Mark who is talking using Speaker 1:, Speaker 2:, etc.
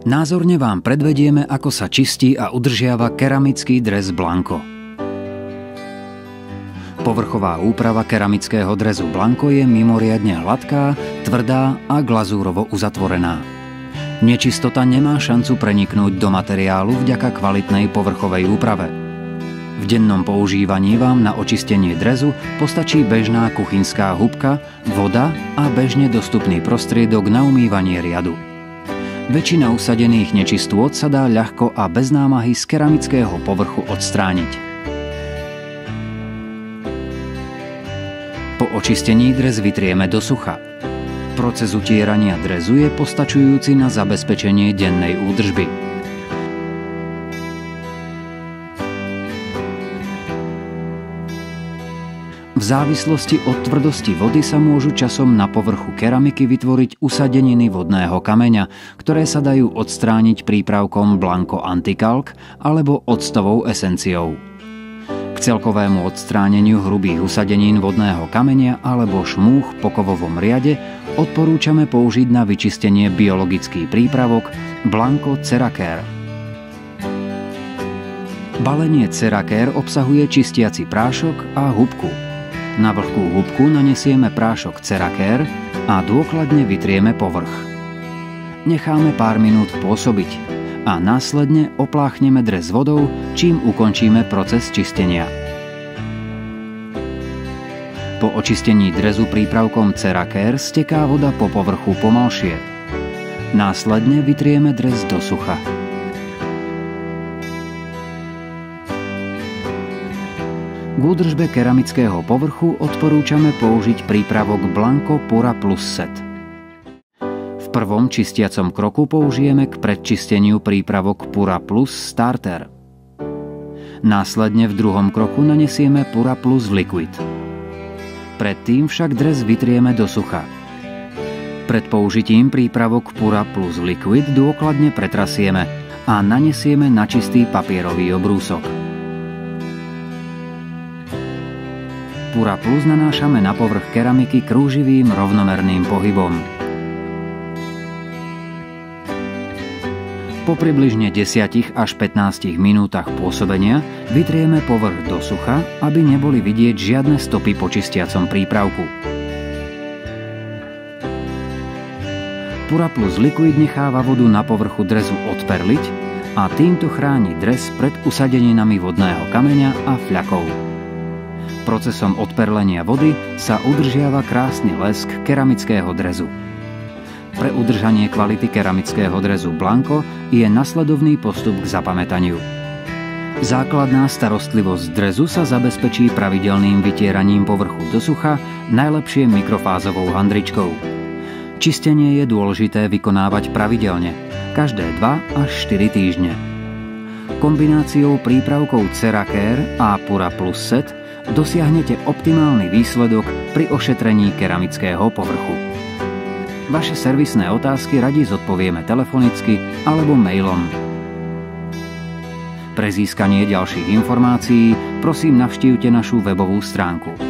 Speaker 1: Názorne vám predvedieme, ako sa čistí a udržiava keramický dres Blanco. Povrchová úprava keramického dresu Blanco je mimoriadne hladká, tvrdá a glazúrovo uzatvorená. Nečistota nemá šancu preniknúť do materiálu vďaka kvalitnej povrchovej úprave. V dennom používaní vám na očistenie dresu postačí bežná kuchynská hubka, voda a bežne dostupný prostriedok na umývanie riadu. Väčšina usadených nečistôt sa dá ľahko a bez námahy z keramického povrchu odstrániť. Po očistení dres vytrieme do sucha. Proces utierania dresu je postačujúci na zabezpečenie dennej údržby. V závislosti od tvrdosti vody sa môžu časom na povrchu keramiky vytvoriť usadeniny vodného kameňa, ktoré sa dajú odstrániť prípravkom Blanco Antikalk alebo octovou esenciou. K celkovému odstráneniu hrubých usadenín vodného kameňa alebo šmúch po kovovom riade odporúčame použiť na vyčistenie biologický prípravok Blanco Ceracare. Balenie Ceracare obsahuje čistiaci prášok a hubku. Na vlhkú hubku nanesieme prášok Ceracare a dôkladne vytrieme povrch. Necháme pár minút pôsobiť a následne opláchneme dres vodou, čím ukončíme proces čistenia. Po očistení dresu prípravkom Ceracare steká voda po povrchu pomalšie. Následne vytrieme dres do sucha. K údržbe keramického povrchu odporúčame použiť prípravok Blanco Pura Plus Set. V prvom čistiacom kroku použijeme k predčisteniu prípravok Pura Plus Starter. Následne v druhom kroku nanesieme Pura Plus Liquid. Predtým však dres vytrieme do sucha. Pred použitím prípravok Pura Plus Liquid dôkladne pretrasieme a nanesieme na čistý papierový obrúsok. Pura Plus nanášame na povrch keramiky krúživým rovnomerným pohybom. Po približne 10 až 15 minútach pôsobenia vytrieme povrch do sucha, aby neboli vidieť žiadne stopy po čistiacom prípravku. Pura Plus Liquid necháva vodu na povrchu dresu odperliť a týmto chráni dres pred usadeninami vodného kameňa a fľakov. Procesom odperlenia vody sa udržiava krásny lesk keramického dresu. Pre udržanie kvality keramického dresu Blanco je nasledovný postup k zapamätaniu. Základná starostlivosť dresu sa zabezpečí pravidelným vytieraním povrchu do sucha, najlepšie mikrofázovou handričkou. Čistenie je dôležité vykonávať pravidelne, každé 2 až 4 týždne. Kombináciou prípravkov Ceracare a Pura Plus Set dosiahnete optimálny výsledok pri ošetrení keramického povrchu. Vaše servisné otázky radi zodpovieme telefonicky alebo mailom. Pre získanie ďalších informácií prosím navštívte našu webovú stránku